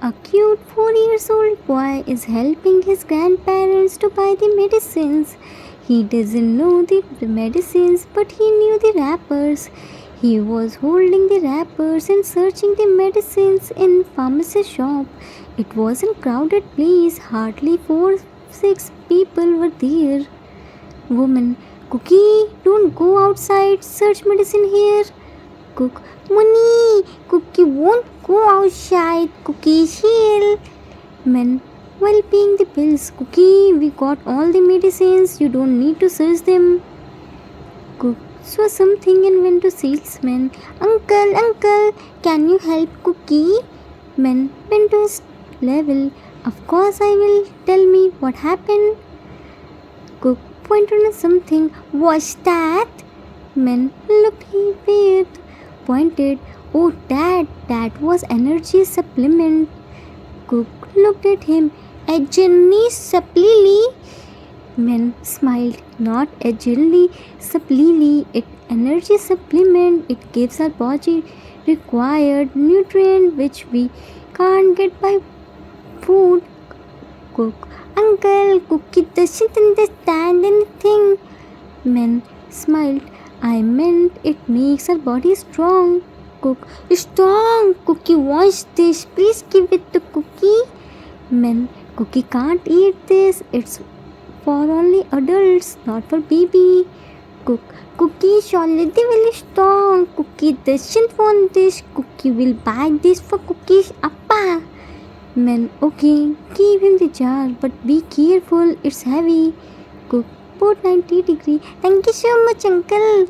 A cute 4 years old boy is helping his grandparents to buy the medicines. He doesn't know the medicines, but he knew the wrappers. He was holding the wrappers and searching the medicines in pharmacy shop. It was a crowded place. Hardly 4 6 people were there. Woman, Cookie, don't go outside. Search medicine here. Cook, Money, Cookie won't go outside. Cookie is here. Men, while paying the bills, Cookie, we got all the medicines. You don't need to search them. Cook saw something and went to salesman. Uncle, can you help Cookie? Men went to his level. Of course I will. Tell me what happened. Cook pointed at something. What's that? Men looked weird. Pointed. Oh, that was energy supplement. Cook looked at him. Energy supplement? Men smiled. Not agilely, supply. It energy supplement. It gives our body required nutrient which we can't get by food. Cook. Uncle, Cookie doesn't understand anything. Men smiled. I meant it makes our body strong. Cook. Strong. Cookie wants this. Please give it to Cookie. Men. Cookie can't eat this. It's for only adults, not for baby. Cook. Cookie is already very strong. Cookie doesn't want this. Cookie will buy this for Cookie's appa. Men. Okay, give him the jar, but be careful. It's heavy. Cook. Put 90 degree. Thank you so much, uncle.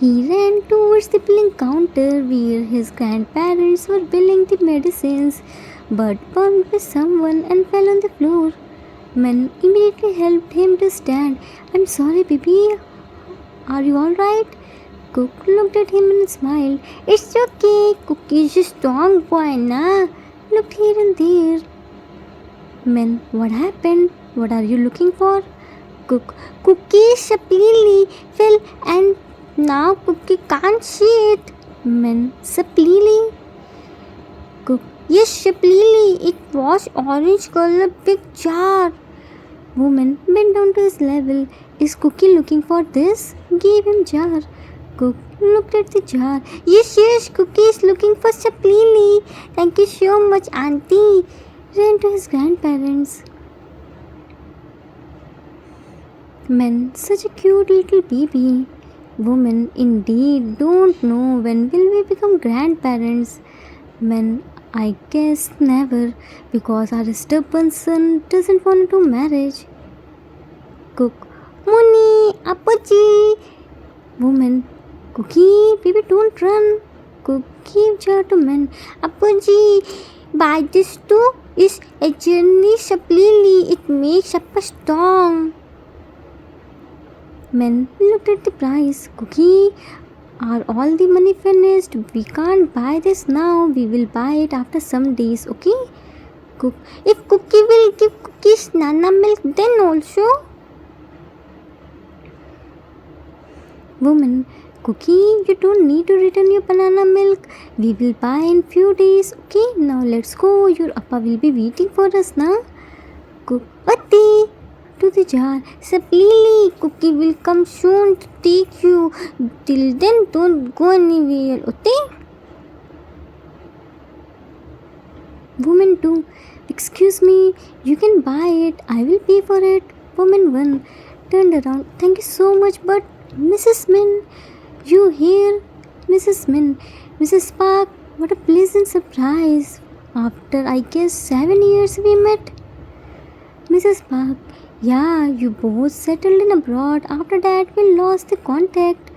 He ran towards the billing counter where his grandparents were billing the medicines, but bumped into someone and fell on the floor. Men immediately helped him to stand. I'm sorry, baby. Are you alright? Cook looked at him and smiled. It's okay. Cookie is a strong boy, na? Looked here and there. Men, what happened? What are you looking for? Cook. Cookie suddenly fell and now Cookie can't see it. Men, supply. Cook. Yes, supply. It was orange color big jar. Woman bent down to his level. Is Cookie looking for this? Gave him jar. Cook looked at the jar. Yes, Cookie is looking for supply. Thank you so much, auntie. Ran to his grandparents. Men, such a cute little baby. Woman, indeed, don't know when will we become grandparents. Men, I guess never, because our stubborn son doesn't want to marriage. Cook. Money, Appaji. Woman. Cookie, baby, don't run. Cook, give jar to men. Appaji, buy this too. Is a journey supply. It makes Appa strong. Men looked at the price. Cookie, are all the money finished? We can't buy this now. We will buy it after some days, okay? Cook. If Cookie will give Cookies banana milk, then also. Woman. Cookie, you don't need to return your banana milk. We will buy in few days, okay? Now let's go. Your appa will be waiting for us, na? Cook. Atti. To the jar. Supply. Cookie will come soon to take you. Till then, don't go anywhere, okay? Woman 2. Excuse me, you can buy it. I will pay for it. Woman 1 turned around. Thank you so much, but Mrs. Min, you here? Mrs. Min. Mrs. Park, what a pleasant surprise. After, I guess, 7 years we met. Mrs. Park. Yeah, you both settled in abroad. After that, we lost the contact.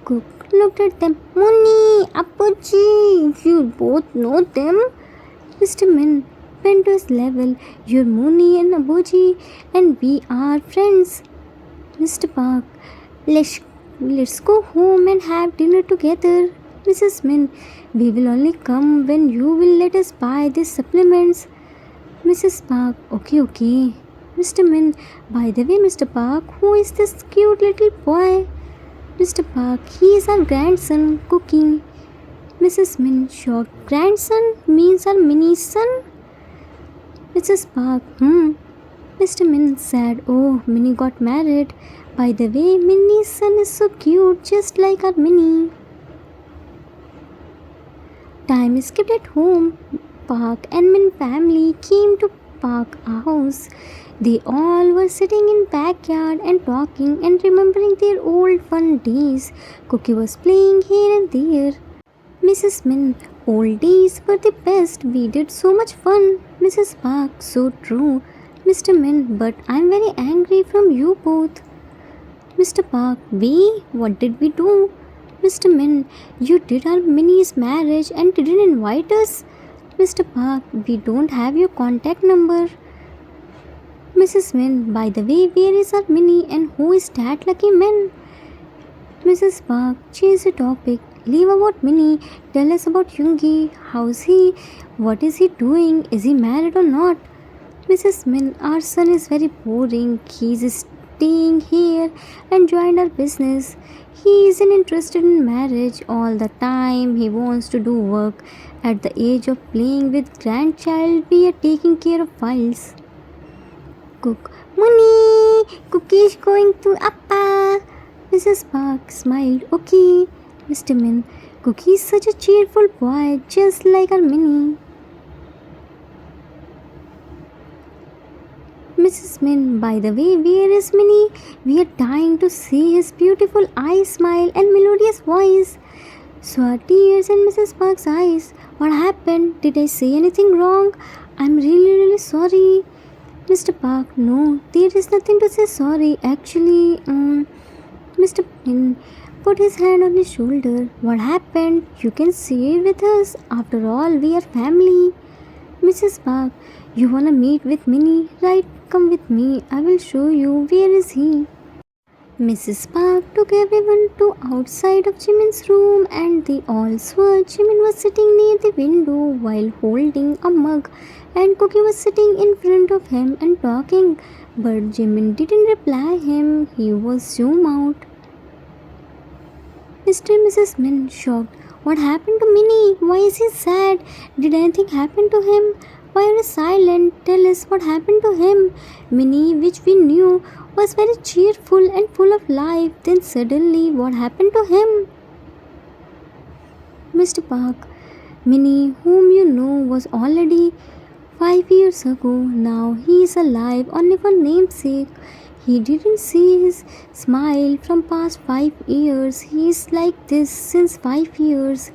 Cook looked at them. Muni, Appaji, you both know them? Mr. Min bent to his level. You're Muni and Abuji, and we are friends. Mr. Park, let's go home and have dinner together. Mrs. Min, we will only come when you will let us buy these supplements. Mrs. Park, okay. Mr. Min, by the way, Mr. Park, who is this cute little boy? Mr. Park, he is our grandson, Cookie. Mrs. Min, your grandson? means our Minnie's son? Mrs. Park, Mr. Min said, oh, Minnie got married. By the way, Minnie's son is so cute, just like our Minnie. Time skipped at home. Park and Min family came to Park house. They all were sitting in backyard and talking and remembering their old fun days. Cookie was playing here and there. Mrs. Min, old days were the best. We did so much fun. Mrs. Park, so true. Mr. Min, but I'm very angry from you both. Mr. Park, we? What did we do? Mr. Min, you did our Minnie's marriage and didn't invite us. Mr. Park, we don't have your contact number. Mrs. Min, by the way, where is our Minnie and who is that lucky man? Mrs. Park, change the topic. Leave about Minnie. Tell us about Yoongi. How's he? What is he doing? Is he married or not? Mrs. Min, our son is very boring. He's staying here and joined our business. He isn't interested in marriage all the time. He wants to do work. At the age of playing with grandchild, we are taking care of files. Cook, Money! Cookie is going to Appa. Mrs. Park smiled. Okay. Mr. Min, Cookie is such a cheerful boy, just like our Minnie. Mrs. Min, by the way, where is Minnie? We are dying to see his beautiful eyes, smile, and melodious voice. Saw tears in Mrs. Park's eyes. What happened? Did I say anything wrong? I'm really sorry. Mr. Park, no, there is nothing to say sorry. Actually, Mr. Min put his hand on his shoulder. What happened? You can see it with us. After all, we are family. Mrs. Park, you wanna meet with Minnie, right? Come with me. I will show you. Where is he? Mrs. Park took everyone to outside of Jimin's room and they all saw Jimin was sitting near the window while holding a mug and Cookie was sitting in front of him and talking. But Jimin didn't reply him. He was zoomed out. Mr. and Mrs. Min shocked. What happened to Minnie? Why is he sad? Did anything happen to him? Why are you silent? Tell us what happened to him. Minnie, which we knew, was very cheerful and full of life. Then suddenly, what happened to him? Mr. Park, Minnie, whom you know, was already 5 years ago. Now he is alive only for namesake. He didn't see his smile from past 5 years. He is like this since 5 years.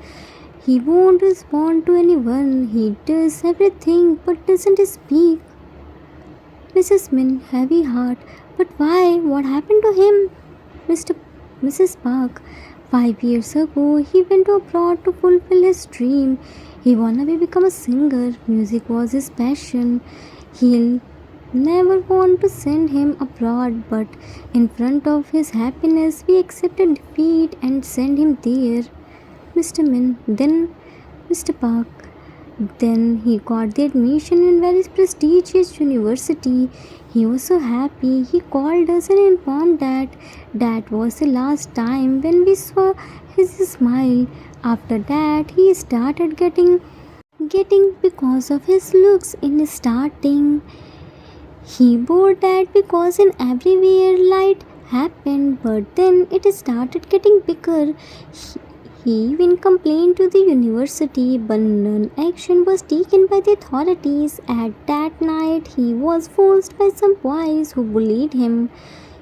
He won't respond to anyone. He does everything but doesn't speak. Mrs. Min, heavy heart. But why? What happened to him? Mrs. Park, 5 years ago, he went abroad to fulfill his dream. He wanted to become a singer. Music was his passion. He'll never want to send him abroad, but in front of his happiness, we accepted defeat and sent him there. Mr. Min, then Mr. Park. Then he got the admission in very prestigious university. He was so happy. He called us and informed that was the last time when we saw his smile. After that, he started getting because of his looks in starting. He bore that because in everywhere light happened, but then it started getting bigger. He even complained to the university, but none action was taken by the authorities. At that night, he was forced by some boys who bullied him.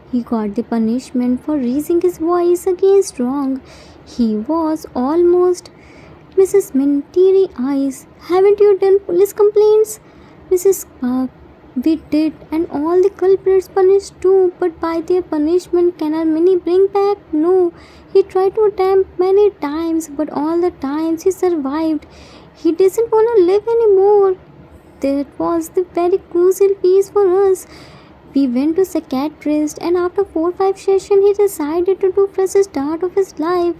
He got the punishment for raising his voice against wrong. He was almost Mrs. Min, teary eyes. Haven't you done police complaints? Mrs. Park, we did, and all the culprits punished too, but by their punishment can our Minnie bring back? No. He tried to attempt many times, but all the times he survived. He doesn't want to live anymore. That was the very crucial piece for us. We went to psychiatrist and after 4-5 sessions he decided to do fresh start of his life.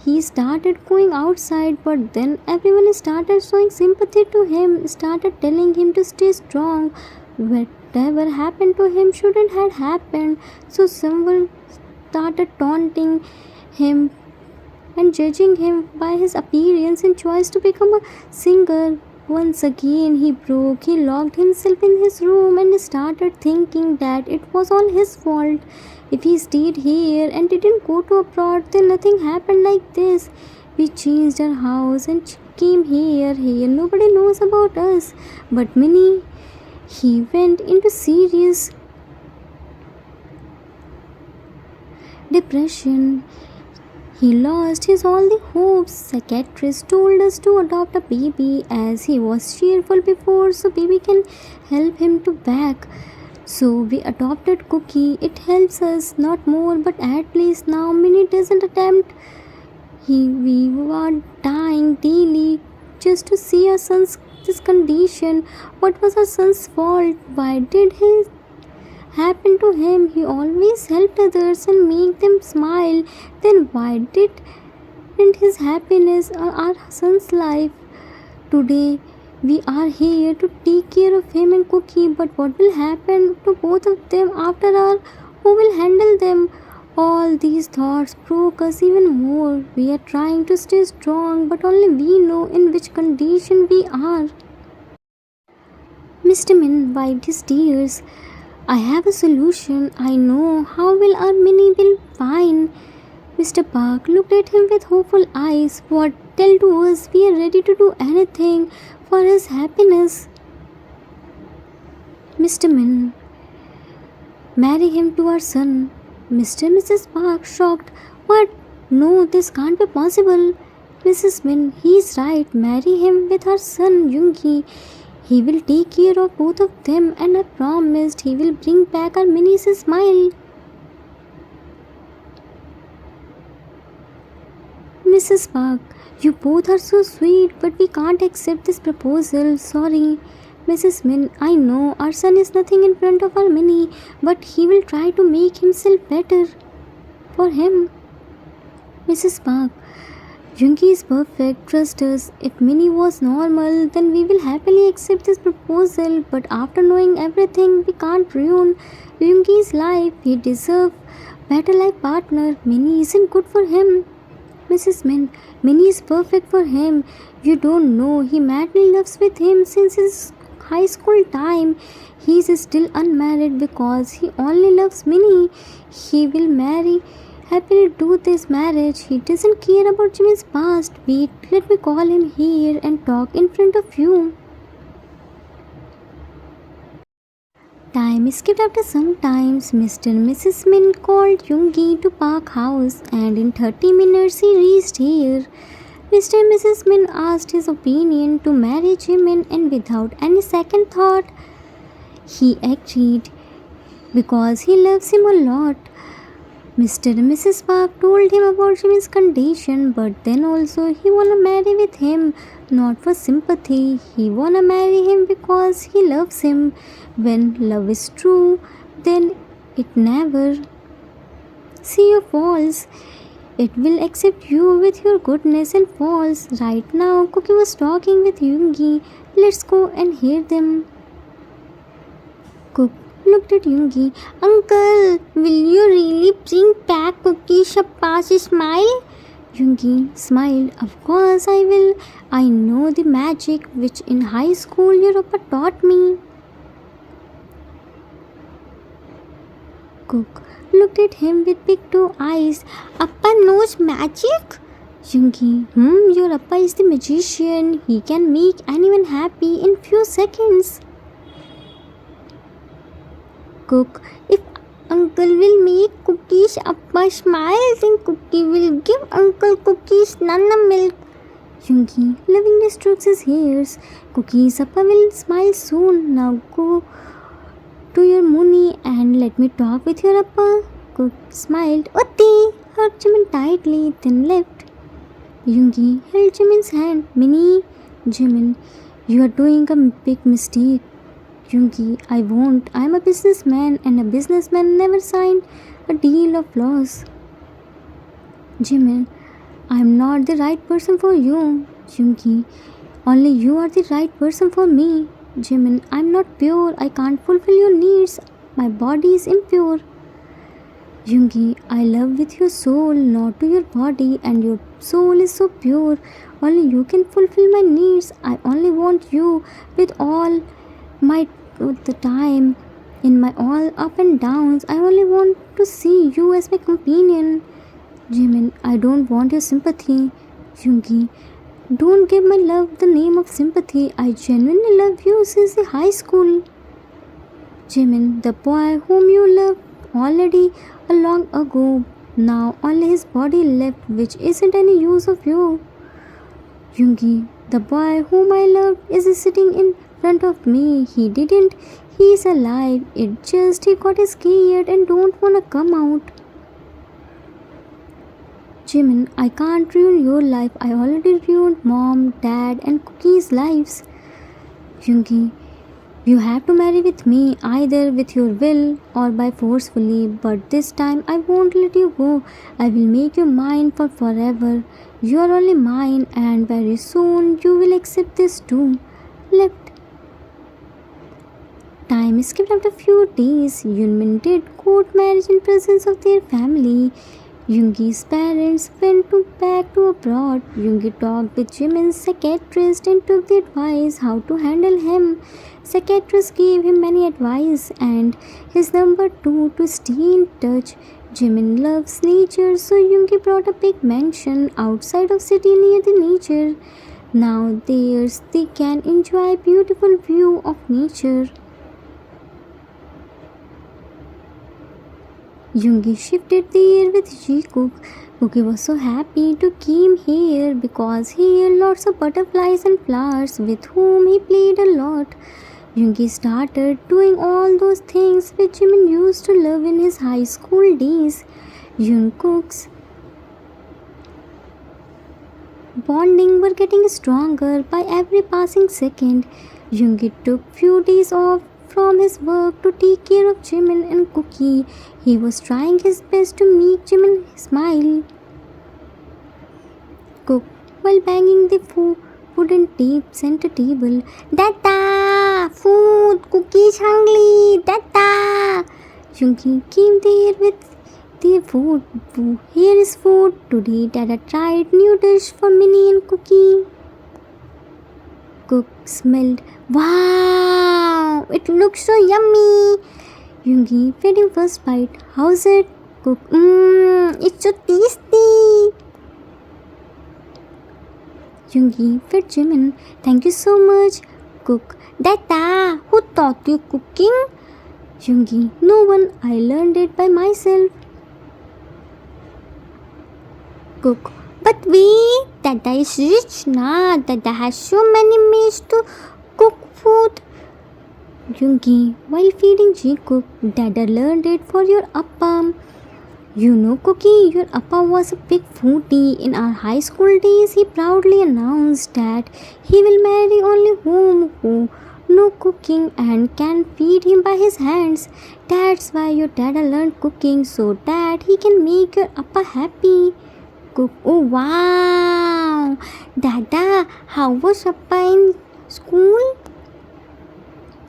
He started going outside, but then everyone started showing sympathy to him, started telling him to stay strong. Whatever happened to him shouldn't have happened. So someone started taunting him and judging him by his appearance and choice to become a singer. Once again he broke. He locked himself in his room and started thinking that it was all his fault. If he stayed here and didn't go to abroad, then nothing happened like this. We changed our house and came here. Here nobody knows about us. But Minnie, he went into serious depression. He lost his all the hopes. Psychiatrist told us to adopt a baby as he was cheerful before, so baby can help him to back. So we adopted Cookie. It helps us, not more, but at least now Minnie doesn't attempt. We were dying daily just to see our son's this condition. What was our son's fault? Why did he happen to him? He always helped others and make them smile. Then why didn't his happiness or our son's life? Today we are here to take care of him and Cookie, but what will happen to both of them after our? Who will handle them? All these thoughts broke us even more. We are trying to stay strong, but only we know in which condition we are. Mr. Min wiped his tears. I have a solution. I know. How will our Minnie will fine? Mr. Park looked at him with hopeful eyes. What? Tell to us. We are ready to do anything for his happiness. Mr. Min, marry him to our son. Mr. and Mrs. Park shocked. What? No, this can't be possible. Mrs. Min, he's right. Marry him with our son Yoongi. He will take care of both of them, and I promised he will bring back our Minnie's smile. Mrs. Park, you both are so sweet, but we can't accept this proposal. Sorry. Mrs. Min, I know our son is nothing in front of our Minnie, but he will try to make himself better for him. Mrs. Park, Junki is perfect, trust us. If Minnie was normal, then we will happily accept this proposal. But after knowing everything, we can't ruin Junki's life. He deserves better life partner. Minnie isn't good for him. Mrs. Min, Minnie is perfect for him. You don't know, he madly loves with him since his high school time. He is still unmarried because he only loves Minnie. He will happily do this marriage. He doesn't care about Jimmy's past. Wait, let me call him here and talk in front of you. Time skipped after some times. Mr. and Mrs. Min called Yoongi to Park House, and in 30 minutes he reached here. Mr. and Mrs. Min asked his opinion to marry Jimin, and without any second thought, he agreed because he loves him a lot. Mr. and Mrs. Park told him about Jimmy's condition, but then also he wanna marry with him, not for sympathy. He wanna marry him because he loves him. When love is true, then it never see your faults. It will accept you with your goodness and faults. Right now, Cookie was talking with Yoongi. Let's go and hear them. Cook looked at Yoongi. Uncle, will you really bring back Cookie's Shabash smile? Yoongi smiled. Of course I will. I know the magic which in high school your Appa taught me. Cook looked at him with big two eyes. Appa knows magic? Yoongi, your Appa is the magician. He can make anyone happy in few seconds. Cook, if Uncle will make Cookie's Appa smile, then Cookie will give Uncle Cookie's Nana milk. Yoongi lovingly strokes his hairs. Cookie's Appa will smile soon. Now go to your Mooney and let me talk with your Appa. Cook smiled. Otti hugged Jimin tightly, then left. Yoongi held Jimin's hand. Minnie, Jimin, you are doing a big mistake. Yoongi, I won't. I am a businessman, and a businessman never signed a deal of loss. Jimin, I am not the right person for you. Yoongi, only you are the right person for me. Jimin, I am not pure. I can't fulfill your needs. My body is impure. Yoongi, I love with your soul, not to your body, and your soul is so pure. Only you can fulfill my needs. I only want you with all my the time. In my all up and downs, I only want to see you as my companion. Jimin, I don't want your sympathy. Yoongi, don't give my love the name of sympathy. I genuinely love you since the high school. Jimin, the boy whom you loved already a long ago. Now only his body left, which isn't any use of you. Yoongi, the boy whom I loved is sitting in front of me. He didn't. He's alive. It just he got scared and don't wanna come out. Jimin, I can't ruin your life. I already ruined mom, dad, and Cookie's lives. Yoongi, you have to marry with me, either with your will or by forcefully, but this time I won't let you go. I will make you mine for forever. You are only mine, and very soon you will accept this too. Left. Time skipped after few days. Yunmin did court marriage in presence of their family. Yoongi's parents went back to abroad. Yoongi talked with Jimin's psychiatrist and took the advice how to handle him. Psychiatrist gave him many advice and his number 2 to stay in touch. Jimin loves nature, so Yoongi brought a big mansion outside of city near the nature. Now they can enjoy beautiful view of nature. Yoongi shifted there with Jikook. Cookie was so happy to came here because he had lots of butterflies and flowers with whom he played a lot. Yoongi started doing all those things which Jimin used to love in his high school days. Jungkook's bonding were getting stronger by every passing second. Yoongi took few days off from his work to take care of Jimin and Cookie. He was trying his best to make Jimin smile. Cook, while banging the wooden tape center table, Dada! Food! Cookies hungry! Dada! Yoongi came there with their food. Here is food. Today Dada tried new dish for Minnie and Cookie. Cook smelled. Wow! It looks so yummy! Yoongi fed him first bite. How's it? Cook. It's so tasty! Yoongi fed Jimin. Thank you so much. Cook. Dada, who taught you cooking? Yoongi. No one. I learned it by myself. Cook. But Dada is rich na. Dada has so many ways to cook food. Yoongi, while feeding Jikook, Dada learned it for your appa. You know, Cookie, your appa was a big foodie. In our high school days, he proudly announced that he will marry only whom know cooking and can feed him by his hands. That's why your Dada learned cooking so that he can make your appa happy. Cook. Oh wow! Dada, how was appa in school?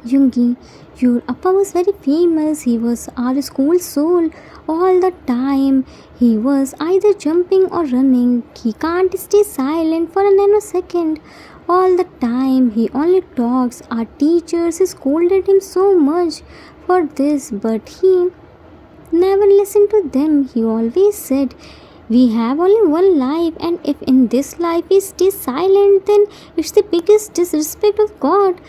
Yoongi, your appa was very famous. He was our school soul. All the time, he was either jumping or running. He can't stay silent for a nanosecond. All the time, he only talks. Our teachers scolded him so much for this, but he never listened to them. He always said, we have only one life, and if in this life we stay silent, then it's the biggest disrespect of God.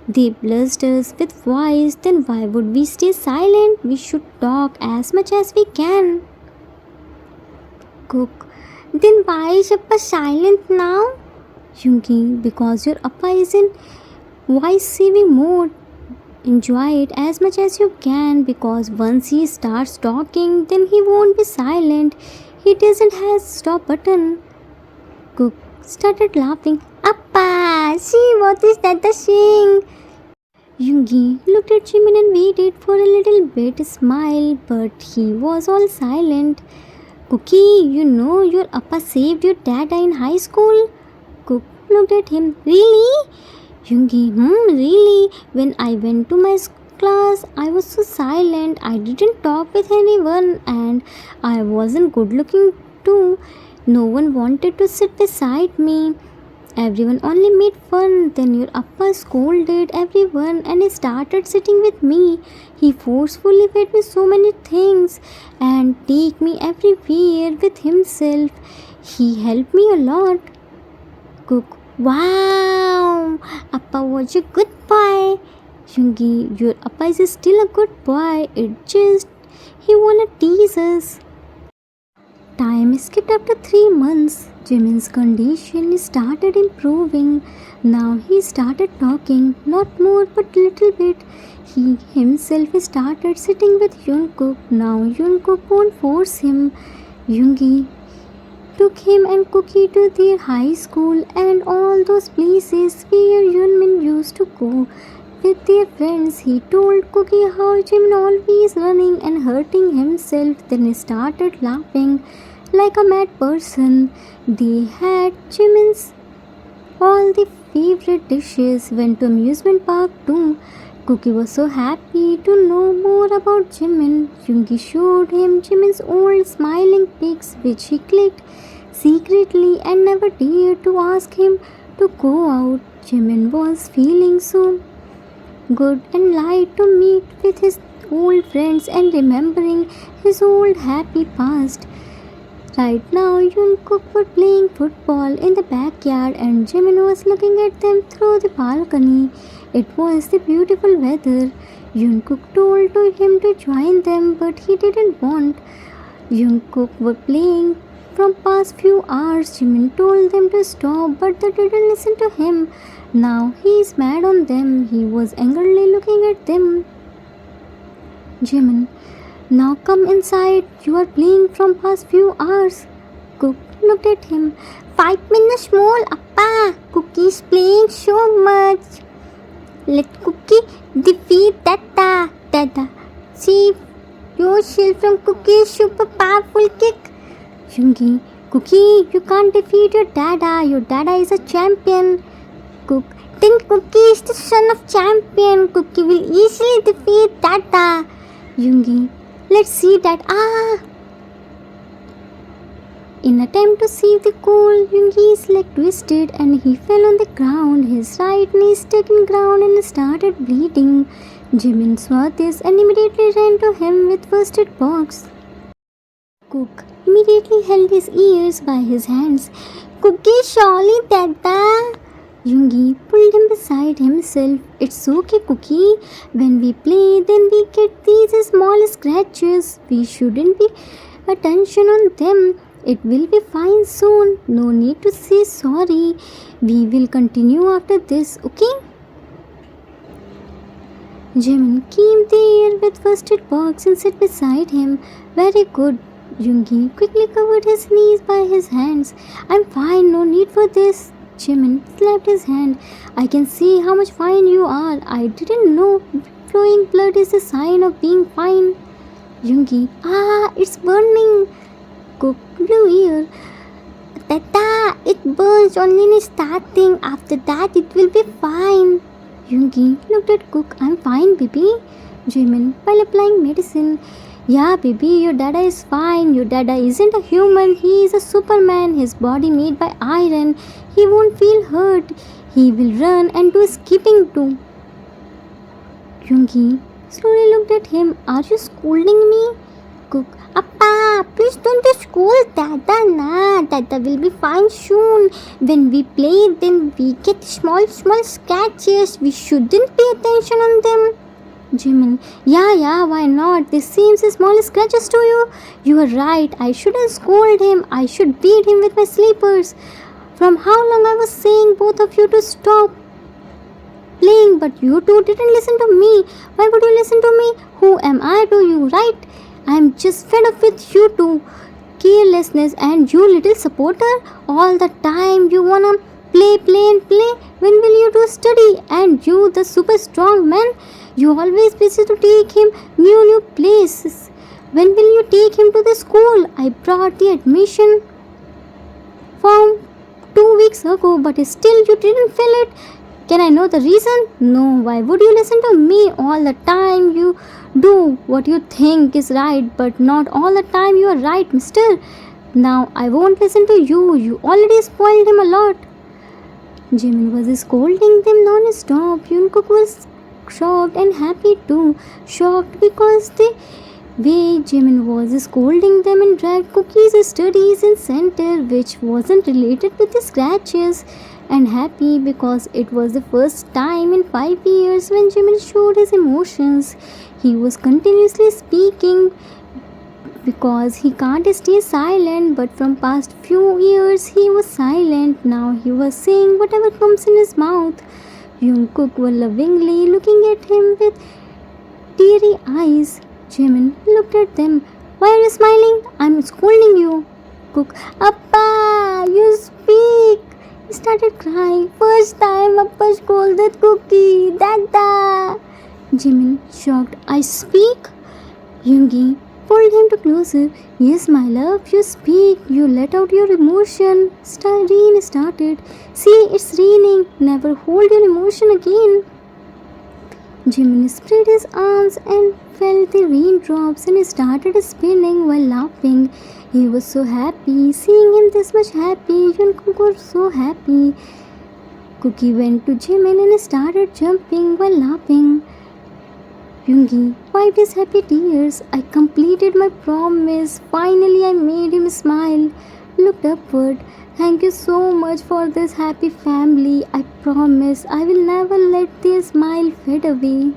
They blessed us with voice, then why would we stay silent? We should talk as much as we can. Cook. Then why is Appa silent now? Yoongi, because your Appa is in voice saving mode. Enjoy it as much as you can because once he starts talking, then he won't be silent. He doesn't have stop button. Cook started laughing. Appa, see what is that the saying? Yoongi looked at Jimin and waited for a little bit smile, but he was all silent. Cookie, you know your appa saved your dada in high school? Cook looked at him. Really? Yoongi, really? When I went to my class, I was so silent. I didn't talk with anyone and I wasn't good looking too. No one wanted to sit beside me. Everyone only made fun. Then your Appa scolded everyone and he started sitting with me. He forcefully fed me so many things and take me everywhere with himself. He helped me a lot. Cook. Wow! Appa was a good boy. Yungi, your Appa is still a good boy. It just he wanna tease us. Time skipped up to 3 months. Jimin's condition started improving. Now he started talking, not more but little bit. He himself started sitting with Jungkook. Now Jungkook won't force him. Yoongi took him and Cookie to their high school and all those places where Yunmin used to go with their friends. He told Cookie how Jimin always running and hurting himself. Then he started laughing like a mad person. They had Jimin's all the favorite dishes. Went to amusement park too. Cookie was so happy to know more about Jimin. Yoongi showed him Jimin's old smiling pics which he clicked secretly and never dared to ask him to go out. Jimin was feeling so good and light to meet with his old friends and remembering his old happy past. Right now, Jungkook were playing football in the backyard and Jimin was looking at them through the balcony. It was the beautiful weather. Jungkook told him to join them but he didn't want. Jungkook were playing from past few hours. Jimin told them to stop but they didn't listen to him. Now he is mad on them. He was angrily looking at them. Jimin, now come inside. You are playing from past few hours. Cook looked at him. 5 minutes more, Appa. Cookie is playing so much. Let Cookie defeat Dada. Dada, save yourself from Cookie's super powerful kick. Yoongi, Cookie, you can't defeat your Dada. Your Dada is a champion. Cook, then Cookie is the son of champion. Cookie will easily defeat Dada. Yoongi, let's see that. In attempt to save the goal, Yoongi's leg twisted and he fell on the ground. His right knee stuck in ground and started bleeding. Jimin saw this and immediately ran to him with first aid box. Cook immediately held his ears by his hands. Cookie, surely Dada. Yoongi pulled him beside himself. It's okay, Cookie. When we play, then we get these small scratches. We shouldn't be attention on them. It will be fine soon. No need to say sorry. We will continue after this, okay? Jimin came there with first aid box and sat beside him. Very good. Yoongi quickly covered his knees by his hands. I'm fine, no need for this. Jimin slapped his hand. I can see how much fine you are. I didn't know flowing blood is a sign of being fine. Yoongi, it's burning. Cook blew ear. Tata, it burns only in starting. After that, it will be fine. Yoongi looked at Cook. I'm fine, baby. Jimin, while applying medicine. Yeah, baby, your Dada is fine. Your Dada isn't a human. He is a Superman. His body made by iron. He won't feel hurt. He will run and do skipping too. Yoongi slowly looked at him. Are you scolding me? Cook, Appa, please don't scold Dada na. Dada will be fine soon. When we play, then we get small scratches. We shouldn't pay attention on them. Jimin, yeah, why not? This seems small scratches to you. You are right. I shouldn't scold him. I should beat him with my slippers. From how long I was saying both of you to stop playing, but you two didn't listen to me. Why would you listen to me? Who am I to you, right? I'm just fed up with you two. Carelessness and you little supporter. All the time you wanna play. When will you do study? And you, the super strong man, you always busy to take him new places. When will you take him to the school? I brought the admission form 2 weeks ago, but still you didn't fill it. Can I know the reason? No, why would you listen to me all the time? You do what you think is right, but not all the time you are right, mister. Now I won't listen to you. You already spoiled him a lot. Jimin was scolding them non-stop. Jungkook was shocked and happy too. Shocked because the way Jimin was scolding them and dragged Cookie's studies in center, which wasn't related to the scratches. And happy because it was the first time in 5 years when Jimin showed his emotions. He was continuously speaking because he can't stay silent, but from past few years he was silent. Now he was saying whatever comes in his mouth. Jungkook was lovingly looking at him with teary eyes. Jimin looked at them. Why are you smiling? I'm scolding you. Cook, Appa, you speak. He started crying. First time Appa scolded Cookie. Dada. Jimin shocked. I speak? Yoongi pulled him to closer. Yes, my love, you speak. You let out your emotion. Rain started. See, it's raining. Never hold your emotion again. Jimin spread his arms and felt the raindrops and started spinning while laughing. He was so happy. Seeing him this much happy, Jungkook was so happy. Cookie went to Jimin and started jumping while laughing. Yoongi wiped his happy tears. I completed my promise. Finally, I made him smile. Looked upward. Thank you so much for this happy family. I promise I will never let their smile fade away.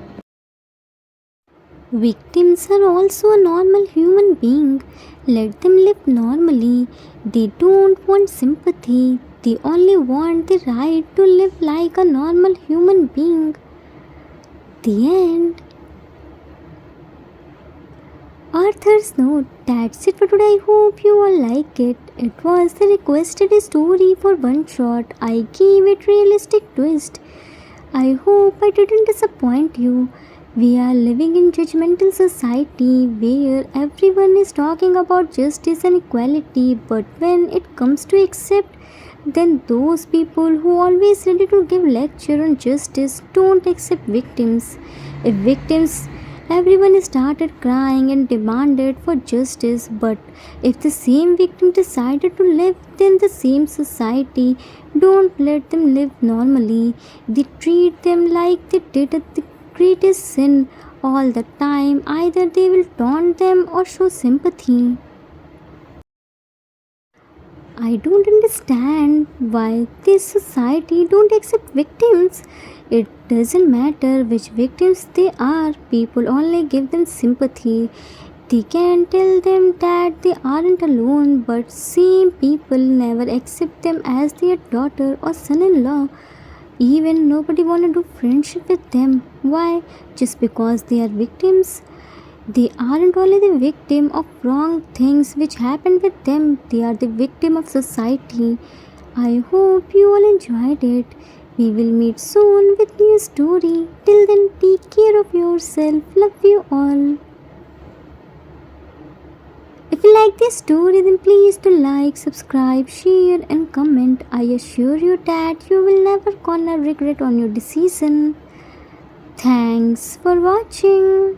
Victims are also a normal human being. Let them live normally. They don't want sympathy. They only want the right to live like a normal human being. The end. Arthur's note. That's it for today. I hope you all like it. It was the requested story for one shot. I gave it realistic twist. I hope I didn't disappoint you. We are living in judgmental society where everyone is talking about justice and equality, but when it comes to accept, then those people who always ready to give lecture on justice don't accept victims. If victims everyone started crying and demanded for justice, but if the same victim decided to live in the same society, don't let them live normally. They treat them like they did the greatest sin all the time. Either they will taunt them or show sympathy. I don't understand why this society don't accept victims. It doesn't matter which victims they are, people only give them sympathy. They can tell them that they aren't alone, but same people never accept them as their daughter or son-in-law. Even nobody wanna do friendship with them. Why? Just because they are victims? They aren't only the victim of wrong things which happened with them, they are the victim of society. I hope you all enjoyed it. We will meet soon with new story. Till then, take care of yourself. Love you all. If you like this story, then please do like, subscribe, share and comment. I assure you that you will never gonna regret on your decision. Thanks for watching.